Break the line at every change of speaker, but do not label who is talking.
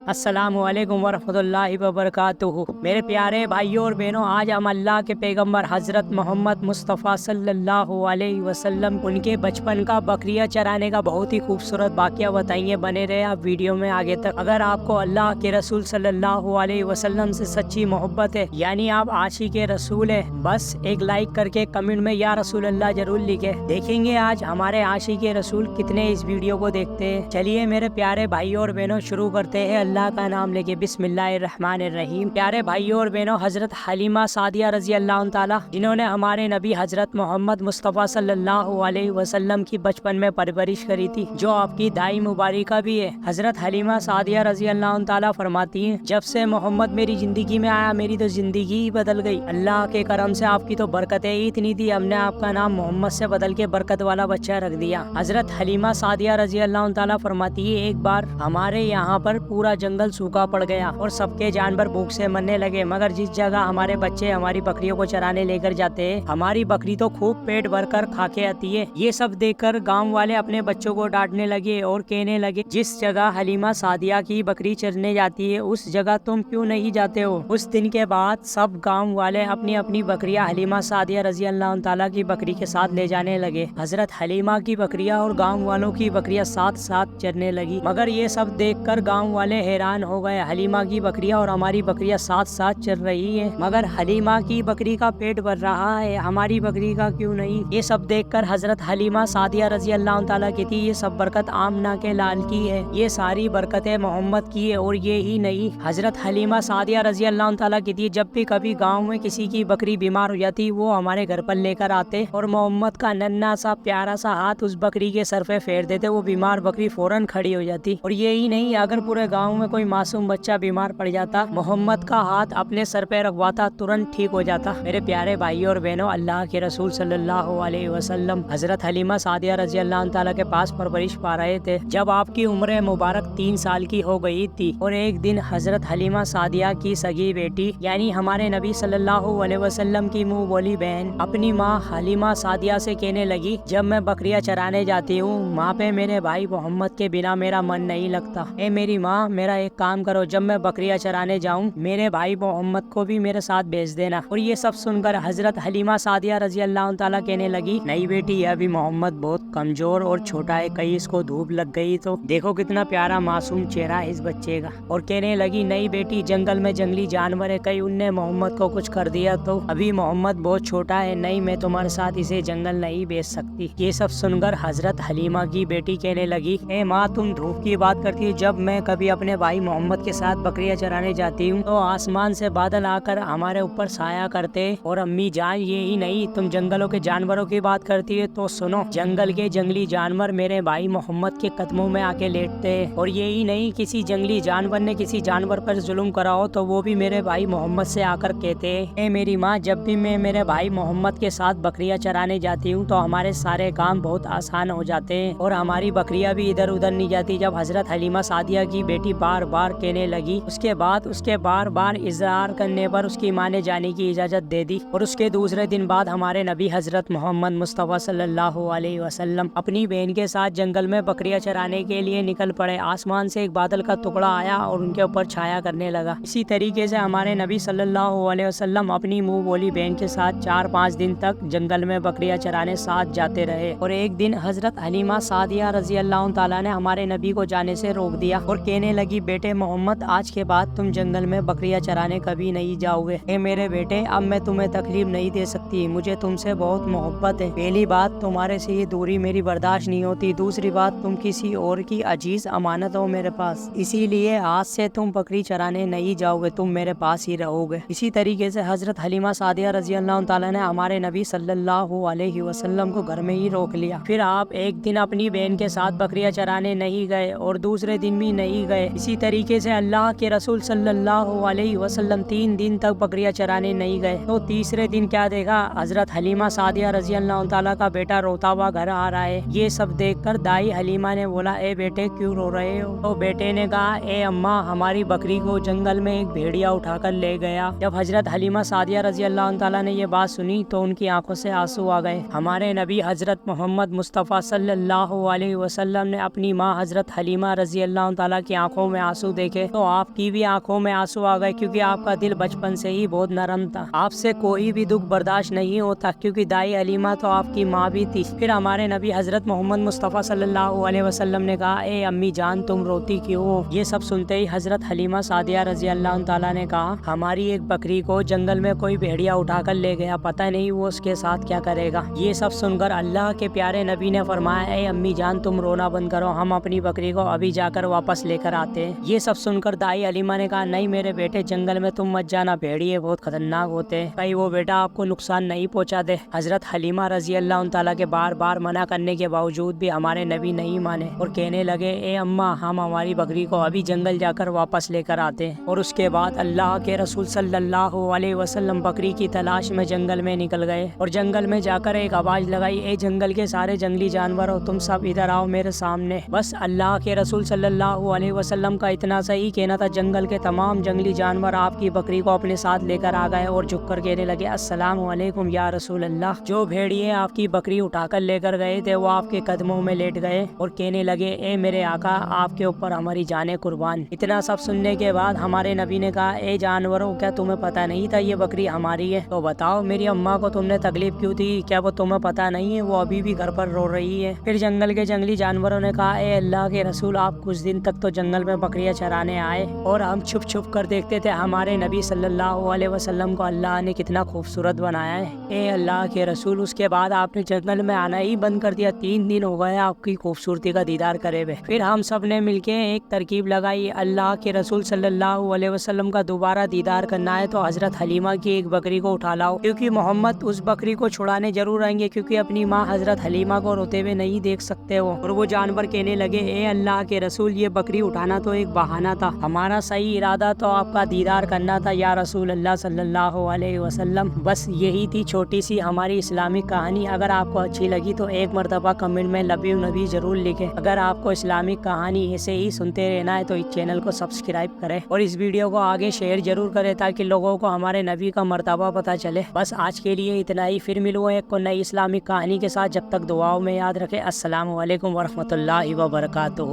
अस्सलाम वालेकुम वरहमतुल्लाहि वबरकातुहू। मेरे प्यारे भाइयों और बहनों, आज हम अल्लाह के पैगंबर हज़रत मोहम्मद मुस्तफ़ा सल्लल्लाहु अलैहि वसल्लम उनके बचपन का बकरियां चराने का बहुत ही खूबसूरत वाक़या बताएंगे। बने रहे आप वीडियो में आगे तक। अगर आपको अल्लाह के रसूल सल्लल्लाहु अलैहि वसल्लम से सच्ची मोहब्बत है, यानी आप आशिक़ रसूल है, बस एक लाइक करके कमेंट में या रसूल अल्लाह जरूर लिखे। देखेंगे आज हमारे आशिक़ रसूल कितने इस वीडियो को देखते हैं। चलिए मेरे प्यारे भाइयों और बहनों, शुरू करते हैं अल्लाह का नाम लेके। बिस्मिल्लाहिर्रहमानिर्रहीम। प्यारे भाइयों और बहनों, हजरत हलीमा सादिया रजी अल्लाह ताला, जिन्होंने हमारे नबी हजरत मोहम्मद मुस्तफ़ा सल्लल्लाहु अलैहि वसल्लम की बचपन में परवरिश करी थी, जो आपकी दाई मुबारिका भी है। हजरत हलीमा सादिया रजी अल्लाह ताला फरमाती हैं, जब से मोहम्मद मेरी जिंदगी में आया, मेरी तो जिंदगी ही बदल गई। अल्लाह के करम से आपकी तो बरकतें ही इतनी थी, हमने आपका नाम मोहम्मद से बदल के बरकत वाला बच्चा रख दिया। हजरत हलीमा सादिया रजी अल्लाह ताला फरमाती है, एक बार हमारे यहाँ पर पूरा जंगल सूखा पड़ गया और सबके जानवर भूख से मरने लगे, मगर जिस जगह हमारे बच्चे हमारी बकरियों को चराने लेकर जाते हैं, हमारी बकरी तो खूब पेट भरकर खा के आती है। ये सब देखकर गांव वाले अपने बच्चों को डांटने लगे और कहने लगे, जिस जगह हलीमा सादिया की बकरी चरने जाती है, उस जगह तुम क्यों नहीं जाते हो। उस दिन के बाद सब गाँव वाले अपनी अपनी बकरियां हलीमा सादिया रजी अल्लाह ताला की बकरी के साथ ले जाने लगे। हजरत हलीमा की बकरियां और गाँव वालों की बकरियां साथ साथ चरने लगी, मगर ये सब देखकर गाँव वाले हैरान हो गए। हलीमा की बकरियां और हमारी बकरियां साथ साथ चल रही है, मगर हलीमा की बकरी का पेट भर रहा है, हमारी बकरी का क्यों नहीं। ये सब देखकर हजरत हलीमा सादिया रजी अल्लाह ताला कहती, ये सब बरकत आमना के लाल की है, ये सारी बरकतें मोहम्मद की है। और ये ही नहीं, हजरत हलीमा सादिया रजी अल्लाह ताला कहती, जब भी कभी गाँव में किसी की बकरी बीमार हो जाती, वो हमारे घर पर लेकर आते और मोहम्मद का नन्हा सा प्यारा सा हाथ उस बकरी के सर पे फेर देते, वो बीमार बकरी फौरन खड़ी हो जाती। और ये ही नहीं, अगर पूरे गाँव में कोई मासूम बच्चा बीमार पड़ जाता, मोहम्मद का हाथ अपने सर पे रखवाता, तुरंत ठीक हो जाता। मेरे प्यारे भाइयों और बहनों, अल्लाह के रसूल सल्लल्लाहु अलैहि वसल्लम हजरत हलीमा सादिया रजी अल्लाह ताला के पास परवरिश पा रहे थे, जब आपकी उम्र मुबारक 3 साल की हो गई थी। और एक दिन हजरत हलीमा सादिया की सगी बेटी, यानी हमारे नबी सल्लल्लाहु अलैहि वसल्लम की मुंह बोली बहन, अपनी माँ हलीमा सादिया से कहने लगी, जब मैं बकरियां चराने जाती हूँ, वहाँ पे मेरे भाई मोहम्मद के बिना मेरा मन नहीं लगता। ए मेरी माँ, मेरा एक काम करो, जब मैं बकरियां चराने जाऊं, मेरे भाई मोहम्मद को भी मेरे साथ भेज देना। और ये सब सुनकर हजरत हलीमा सादिया रजी अल्लाह ताला कहने लगी, नहीं बेटी, अभी मोहम्मद बहुत कमजोर और छोटा है, कहीं इसको धूप लग गई तो। देखो कितना प्यारा मासूम चेहरा है इस बच्चे का। और कहने लगी, नहीं बेटी, जंगल में जंगली जानवर है, कहीं उनने मोहम्मद को कुछ कर दिया तो। अभी मोहम्मद बहुत छोटा है, नहीं, मैं तुम्हारे साथ इसे जंगल नहीं भेज सकती। ये सब सुनकर हजरत हलीमा की बेटी कहने लगी, ए माँ, तुम धूप की बात करती हो, जब मैं कभी अपने भाई मोहम्मद के साथ बकरियां चराने जाती हूँ तो आसमान से बादल आकर हमारे ऊपर साया करते। और अम्मी जान, ये ही नहीं, तुम जंगलों के जानवरों की बात करती है, तो सुनो, जंगल के जंगली जानवर मेरे भाई मोहम्मद के कदमों में आके लेटते हैं। और ये ही नहीं, किसी जंगली जानवर ने किसी जानवर पर जुल्म करा हो तो वो भी मेरे भाई मोहम्मद से आकर कहते हैं, ए मेरी माँ, जब भी मैं मेरे भाई मोहम्मद के साथ बकरियां चराने जाती हूँ तो हमारे सारे काम बहुत आसान हो जाते हैं और हमारी बकरियां भी इधर उधर नहीं जाती। जब हजरत हलीमा सादिया की बेटी बार बार कहने लगी, उसके बाद उसके बार बार इजहार करने पर उसकी माँ ने जाने की इजाजत दे दी। और उसके दूसरे दिन बाद हमारे नबी हजरत मोहम्मद मुस्तफ़ा सल्लल्लाहु अलैहि वसल्लम अपनी बहन के साथ जंगल में बकरियां चराने के लिए निकल पड़े। आसमान से एक बादल का टुकड़ा आया और उनके ऊपर छाया करने लगा। इसी तरीके से हमारे नबी सल्लल्लाहु अलैहि वसल्लम अपनी मुंह बोली बहन के साथ 4-5 दिन तक जंगल में बकरियां चराने साथ जाते रहे। और एक दिन हजरत हलीमा सादिया रजी अल्लाह ताला ने हमारे नबी को जाने से रोक दिया और कहने लगी, बेटे मोहम्मद, आज के बाद तुम जंगल में बकरियां चराने कभी नहीं जाओगे। ए मेरे बेटे, अब मैं तुम्हें तकलीफ नहीं दे सकती, मुझे तुमसे बहुत मोहब्बत है। पहली बात, तुम्हारे से ये दूरी मेरी बर्दाश्त नहीं होती। दूसरी बात, तुम किसी और की अजीज अमानत हो मेरे पास, इसीलिए आज से तुम बकरी चराने नहीं जाओगे, तुम मेरे पास ही रहोगे। इसी तरीके से हजरत हलीमा सादिया रजी अल्लाह ताला ने हमारे नबी सल्लल्लाहु अलैहि वसल्लम को घर में ही रोक लिया। फिर आप एक दिन अपनी बहन के साथ बकरियां चराने नहीं गए और दूसरे दिन भी नहीं गए। इसी तरीके से अल्लाह के रसूल सल्लल्लाहु अलैहि वसल्लम 3 दिन तक बकरियां चराने नहीं गए। तो तीसरे दिन क्या देखा, हजरत हलीमा सादिया रजी अल्लाह ताला का बेटा रोता हुआ घर आ रहा है। ये सब देखकर दाई हलीमा ने बोला, ए बेटे, क्यों रो रहे हो। तो बेटे ने कहा, ए अम्मा, हमारी बकरी को जंगल में एक भेड़िया उठाकर ले गया। जब हजरत हलीमा सादिया रजी अल्लाह ताला ने ये बात सुनी तो उनकी आंखों से आंसू आ गए। हमारे नबी हजरत मोहम्मद मुस्तफ़ा सल्लल्लाहु अलैहि वसल्लम ने अपनी माँ हजरत हलीमा रजी अल्लाह ताला की आंखों में आंसू देखे तो आपकी भी आंखों में आंसू आ गए, क्योंकि आपका दिल बचपन से ही बहुत नरम था। आपसे कोई भी दुख बर्दाश्त नहीं होता, क्योंकि दाई हलीमा तो आपकी माँ भी थी। फिर हमारे नबी हजरत मोहम्मद मुस्तफ़ा सल्लल्लाहु अलैहि वसल्लम ने कहा, ए अम्मी जान तुम रोती क्यों हो? ये सब सुनते ही हजरत हलीमा सादिया रजी अल्लाह ताला ने कहा, हमारी एक बकरी को जंगल में कोई भेड़िया उठाकर ले गया, पता नहीं वो उसके साथ क्या करेगा। ये सब सुनकर अल्लाह के प्यारे नबी ने फरमाया, ए अम्मी जान तुम रोना बंद करो, हम अपनी बकरी को अभी जाकर वापस लेकर आते हैं। ये सब सुनकर दाई हलीमा ने कहा, नहीं मेरे बेटे जंगल में तुम मत जाना, भेड़िए बहुत खतरनाक होते हैं, कहीं वो बेटा आपको नुकसान नहीं पहुंचा दे। हजरत हलीमा रजी अल्लाह ताला के बार बार मना करने के बावजूद भी हमारे नबी नहीं माने और कहने लगे, ए अम्मा हम हमारी बकरी को अभी जंगल जाकर वापस लेकर आते हैं। और उसके बाद अल्लाह के रसूल सल्लल्लाहु अलैहि वसल्लम बकरी की तलाश में जंगल में निकल गए और जंगल में जाकर एक आवाज लगाई, ए जंगल के सारे जंगली जानवरों तुम सब इधर आओ मेरे सामने। बस अल्लाह के रसूल सल्लल्लाहु अलैहि वसल्लम का इतना सही कहना था, जंगल के तमाम जंगली जानवर आपकी बकरी को अपने साथ लेकर आ गए और झुककर कहने लगे, अस्सलामु अलैकुम या रसूल अल्लाह। जो भेड़िए आपकी बकरी उठाकर लेकर गए थे वो आपके कदमों में लेट गए और कहने लगे, ए मेरे आका आपके ऊपर हमारी जाने कुर्बान। इतना सब सुनने के बाद हमारे नबी ने कहा, ए जानवरों क्या तुम्हें पता नहीं था ये बकरी हमारी है? तो बताओ मेरी अम्मा को तुमने तकलीफ क्यों दी? क्या वो तुम्हें पता नहीं है? वो अभी भी घर पर रो रही है। फिर जंगल के जंगली जानवरों ने कहा, ए अल्लाह के रसूल आप कुछ दिन तक तो जंगल में बकरियां चराने आए और हम छुप छुप कर देखते थे हमारे नबी सल्लल्लाहु अलैहि वसल्लम को अल्लाह ने कितना खूबसूरत बनाया है। ए अल्लाह के रसूल उसके बाद आपने जंगल में आना ही बंद कर दिया, 3 दिन हो गए आपकी खूबसूरती का दीदार करे हुए। फिर हम सब ने मिलके एक तरकीब लगाई, अल्लाह के रसूल सल्लल्लाहु अलैहि वसल्लम का दोबारा दीदार करना है तो हजरत हलीमा की एक बकरी को उठा लाओ, क्योंकि मोहम्मद उस बकरी को छुड़ाने जरूर आएंगे, क्योंकि अपनी माँ हजरत हलीमा को रोते हुए नहीं देख सकते हो। और वो जानवर कहने लगे, ए अल्लाह के रसूल ये बकरी उठाना तो एक बहाना था, हमारा सही इरादा तो आपका दीदार करना था या रसूल अल्लाह सल्लल्लाहु अलैहि वसल्लम। बस यही थी छोटी सी हमारी इस्लामिक कहानी। अगर आपको अच्छी लगी तो एक मरतबा कमेंट में लव यू नबी जरूर लिखें। अगर आपको इस्लामिक कहानी ऐसे ही सुनते रहना है तो इस चैनल को सब्सक्राइब करें और इस वीडियो को आगे शेयर जरूर करें ताकि लोगों को हमारे नबी का मर्तबा पता चले। बस आज के लिए इतना ही, फिर मिलूंगा एक को नई इस्लामिक कहानी के साथ। जब तक दुआओं में याद रखें। अस्सलामु अलैकुम वरहमतुल्लाहि वबरकातुहू।